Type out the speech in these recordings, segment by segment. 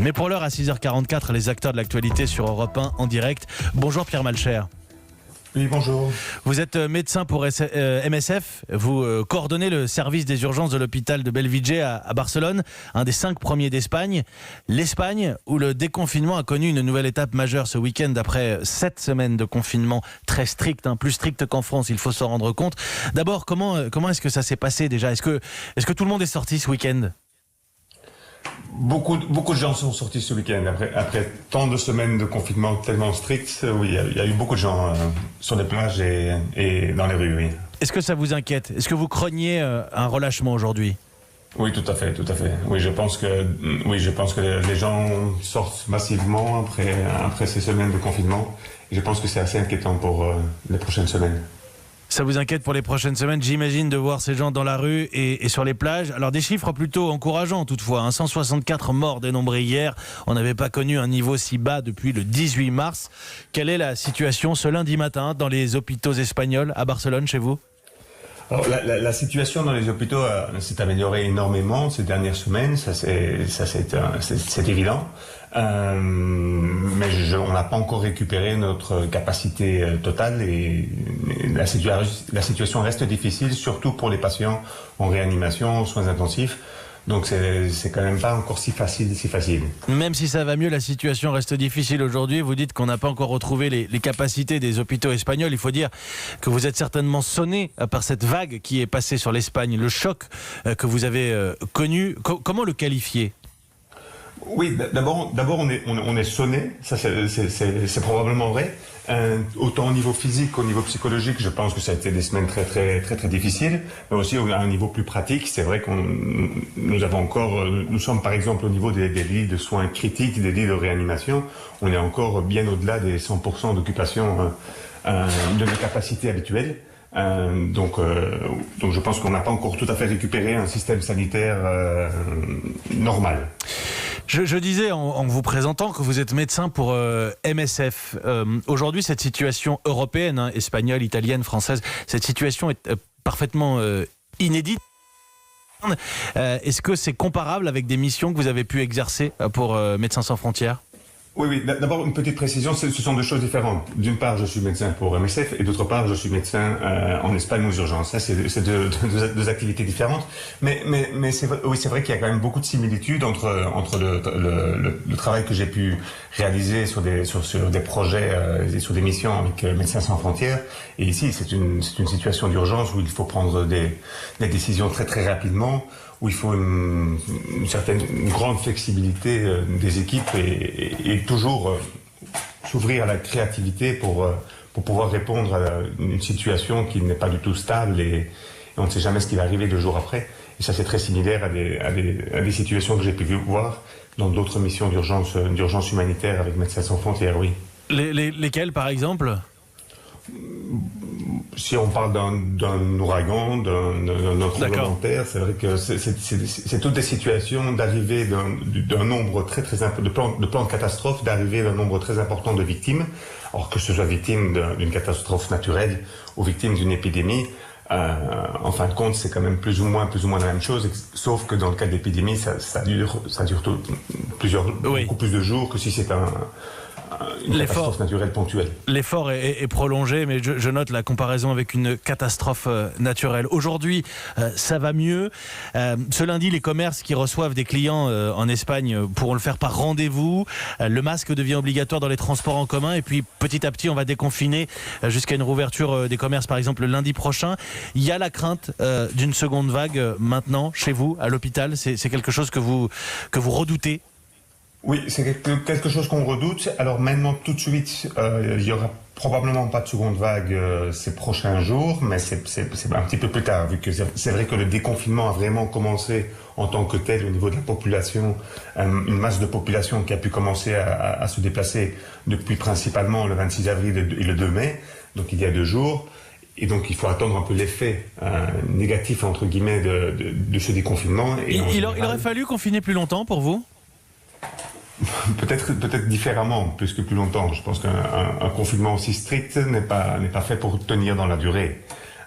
Mais pour l'heure, à 6h44, les acteurs de l'actualité sur Europe 1 en direct. Bonjour Pierre Malcher. Oui, bonjour. Vous êtes médecin pour MSF, vous coordonnez le service des urgences de l'hôpital de Bellvitge à Barcelone, un des 5 premiers d'Espagne. L'Espagne, où le déconfinement a connu une nouvelle étape majeure ce week-end après 7 semaines de confinement très strict, plus strict qu'en France, il faut s'en rendre compte. D'abord, comment est-ce que ça s'est passé déjà ? Est-ce que tout le monde est sorti ce week-end ? Beaucoup de gens sont sortis ce week-end. Après tant de semaines de confinement tellement strict, oui, il y a eu beaucoup de gens sur les plages et dans les rues, oui. Est-ce que ça vous inquiète ? Est-ce que vous craignez un relâchement aujourd'hui ? Oui, tout à fait. Oui, je pense que les gens sortent massivement après ces semaines de confinement. Et je pense que c'est assez inquiétant pour les prochaines semaines. Ça vous inquiète pour les prochaines semaines, j'imagine, de voir ces gens dans la rue et sur les plages. Alors des chiffres plutôt encourageants toutefois, 164 morts dénombrés hier. On n'avait pas connu un niveau si bas depuis le 18 mars. Quelle est la situation ce lundi matin dans les hôpitaux espagnols à Barcelone, chez vous ? Alors, la situation dans les hôpitaux s'est améliorée énormément ces dernières semaines, c'est évident. Mais on n'a pas encore récupéré notre capacité totale et la situation reste difficile, surtout pour les patients en réanimation, en soins intensifs. Donc c'est quand même pas encore si facile. Même si ça va mieux, la situation reste difficile aujourd'hui. Vous dites qu'on n'a pas encore retrouvé les capacités des hôpitaux espagnols. Il faut dire que vous êtes certainement sonné par cette vague qui est passée sur l'Espagne, le choc que vous avez connu. Comment le qualifier ? Oui, d'abord on est sonné, ça c'est probablement vrai. Autant au niveau physique qu'au niveau psychologique, je pense que ça a été des semaines très difficiles, mais aussi à un niveau plus pratique. C'est vrai nous sommes par exemple au niveau des lits de soins critiques, des lits de réanimation, on est encore bien au-delà des 100% d'occupation de nos capacités habituelles. Donc je pense qu'on n'a pas encore tout à fait récupéré un système sanitaire normal. Je disais en vous présentant que vous êtes médecin pour MSF. Aujourd'hui, cette situation européenne, espagnole, italienne, française, cette situation est parfaitement inédite. Est-ce que c'est comparable avec des missions que vous avez pu exercer pour Médecins sans frontières ? Oui. D'abord, une petite précision, ce sont deux choses différentes. D'une part, je suis médecin pour MSF et d'autre part, je suis médecin en Espagne aux urgences. Ça, c'est deux activités différentes. Mais c'est vrai qu'il y a quand même beaucoup de similitudes entre le travail que j'ai pu réaliser sur des projets et sur des missions avec Médecins sans frontières. Et ici, c'est une situation d'urgence où il faut prendre des décisions très rapidement, où il faut une grande flexibilité des équipes et toujours s'ouvrir à la créativité pour pouvoir répondre à une situation qui n'est pas du tout stable et on ne sait jamais ce qui va arriver 2 jours après. Et ça, c'est très similaire à des situations que j'ai pu voir dans d'autres missions d'urgence humanitaire avec Médecins sans frontières, oui. Lesquelles, par exemple ? Si on parle d'un ouragan, d'un tremblement de terre, c'est vrai que c'est toutes des situations d'arrivée d'un nombre très important de plans de catastrophe, d'arrivée d'un nombre très important de victimes. Alors que ce soit victime d'une catastrophe naturelle ou victime d'une épidémie, en fin de compte, c'est quand même plus ou moins la même chose, sauf que dans le cas d'épidémie, ça dure beaucoup plus de jours que si c'est une catastrophe naturelle ponctuelle. L'effort est prolongé, mais je note la comparaison avec une catastrophe naturelle. Aujourd'hui, ça va mieux. Ce lundi, les commerces qui reçoivent des clients en Espagne pourront le faire par rendez-vous. Le masque devient obligatoire dans les transports en commun. Et puis, petit à petit, on va déconfiner jusqu'à une rouverture des commerces, par exemple, le lundi prochain. Il y a la crainte d'une seconde vague maintenant, chez vous, à l'hôpital. C'est quelque chose que vous redoutez ? Oui, c'est quelque chose qu'on redoute. Alors maintenant, tout de suite, il y aura probablement pas de seconde vague ces prochains jours, mais c'est un petit peu plus tard, vu que c'est vrai que le déconfinement a vraiment commencé en tant que tel au niveau de la population, une masse de population qui a pu commencer à se déplacer depuis principalement le 26 avril et le 2 mai, donc il y a 2 jours. Et donc il faut attendre un peu l'effet négatif, entre guillemets, de ce déconfinement. Et il aurait fallu confiner plus longtemps pour vous ? Peut-être différemment, plus que plus longtemps. Je pense qu'un confinement aussi strict n'est pas fait pour tenir dans la durée.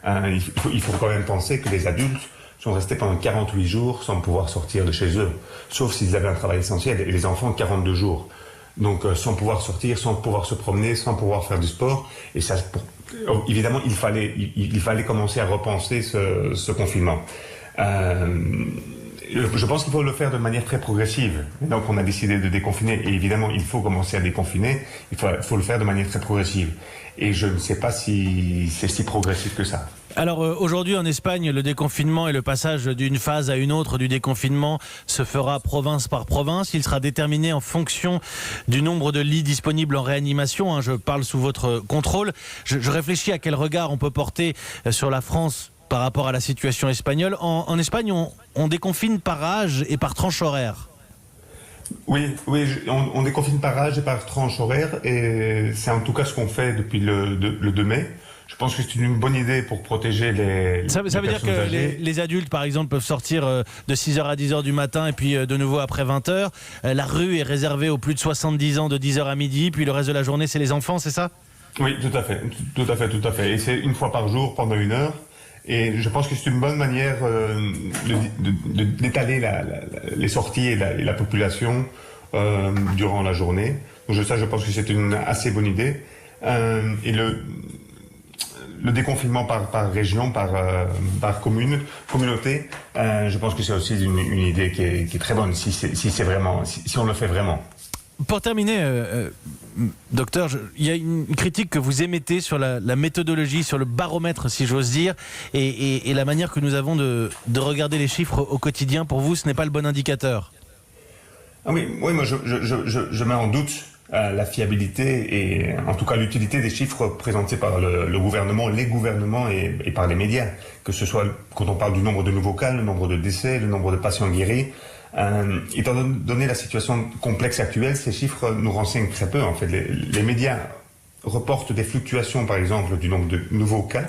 Il faut quand même penser que les adultes sont restés pendant 48 jours sans pouvoir sortir de chez eux, sauf s'ils avaient un travail essentiel, et les enfants 42 jours. Donc sans pouvoir sortir, sans pouvoir se promener, sans pouvoir faire du sport. Et ça, évidemment, il fallait commencer à repenser ce confinement. Je pense qu'il faut le faire de manière très progressive. Et donc on a décidé de déconfiner, et évidemment il faut commencer à déconfiner, il faut le faire de manière très progressive. Et je ne sais pas si c'est si progressif que ça. Alors aujourd'hui en Espagne, le déconfinement et le passage d'une phase à une autre du déconfinement se fera province par province. Il sera déterminé en fonction du nombre de lits disponibles en réanimation. Je parle sous votre contrôle. Je réfléchis à quel regard on peut porter sur la France par rapport à la situation espagnole. En Espagne, on déconfine par âge et par tranche horaire. Oui, on déconfine par âge et par tranche horaire, et c'est en tout cas ce qu'on fait depuis le 2 mai. Je pense que c'est une bonne idée pour protéger les Ça veut dire que les adultes, par exemple, peuvent sortir de 6h à 10h du matin et puis de nouveau après 20h. La rue est réservée aux plus de 70 ans de 10h à midi, puis le reste de la journée, c'est les enfants, c'est ça ? Oui, tout à fait. Et c'est une fois par jour pendant 1 heure. Et je pense que c'est une bonne manière d'étaler les sorties et la population durant la journée. Donc ça, je pense que c'est une assez bonne idée. Et le déconfinement par région, par communauté, je pense que c'est aussi une idée qui est très bonne si on le fait vraiment. Pour terminer, docteur, il y a une critique que vous émettez sur la méthodologie, sur le baromètre, si j'ose dire, et la manière que nous avons de regarder les chiffres au quotidien. Pour vous, ce n'est pas le bon indicateur. Oui, moi je mets en doute la fiabilité et en tout cas l'utilité des chiffres présentés par le gouvernement, les gouvernements et par les médias, que ce soit quand on parle du nombre de nouveaux cas, le nombre de décès, le nombre de patients guéris. Étant donné la situation complexe actuelle, ces chiffres nous renseignent très peu. En fait, les médias reportent des fluctuations, par exemple, du nombre de nouveaux cas,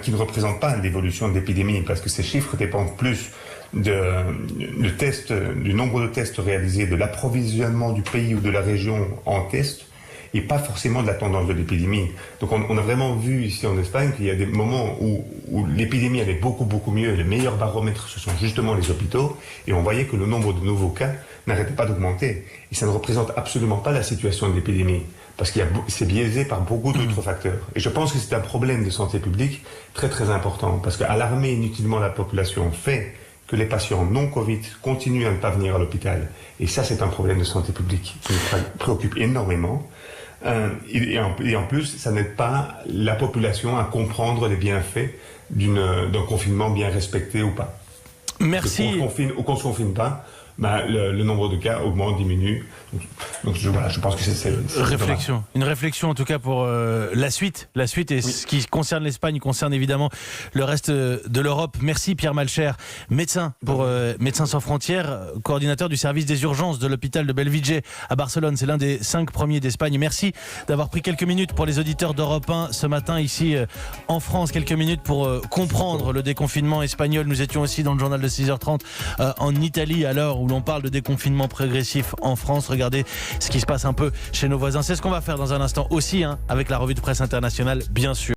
qui ne représentent pas l'évolution de l'épidémie, parce que ces chiffres dépendent plus du nombre de tests réalisés, de l'approvisionnement du pays ou de la région en tests, et pas forcément de la tendance de l'épidémie. Donc on a vraiment vu ici en Espagne qu'il y a des moments où l'épidémie allait beaucoup mieux, et les meilleurs baromètres, ce sont justement les hôpitaux, et on voyait que le nombre de nouveaux cas n'arrêtait pas d'augmenter. Et ça ne représente absolument pas la situation de l'épidémie, parce que c'est biaisé par beaucoup d'autres facteurs. Et je pense que c'est un problème de santé publique très important, parce qu'alarmer inutilement la population fait que les patients non Covid continuent à ne pas venir à l'hôpital. Et ça, c'est un problème de santé publique qui me préoccupe énormément. Et en plus, ça n'aide pas la population à comprendre les bienfaits d'un confinement bien respecté ou pas. Merci. Ou qu'on ne se confine pas, le nombre de cas augmente, diminue. Donc je pense que c'est une réflexion en tout cas pour la suite et oui. Ce qui concerne l'Espagne concerne évidemment le reste de l'Europe. Merci Pierre Malcher, médecin pour Médecins sans frontières, coordinateur du service des urgences de l'hôpital de Bellvitge à Barcelone. C'est l'un des 5 premiers d'Espagne. Merci d'avoir pris quelques minutes pour les auditeurs d'Europe 1 ce matin ici en France, quelques minutes pour comprendre le déconfinement espagnol. Nous étions aussi dans le journal de 6h30 en Italie à l'heure où l'on parle de déconfinement progressif en France. Regardez ce qui se passe un peu chez nos voisins. C'est ce qu'on va faire dans un instant aussi, avec la revue de presse internationale, bien sûr.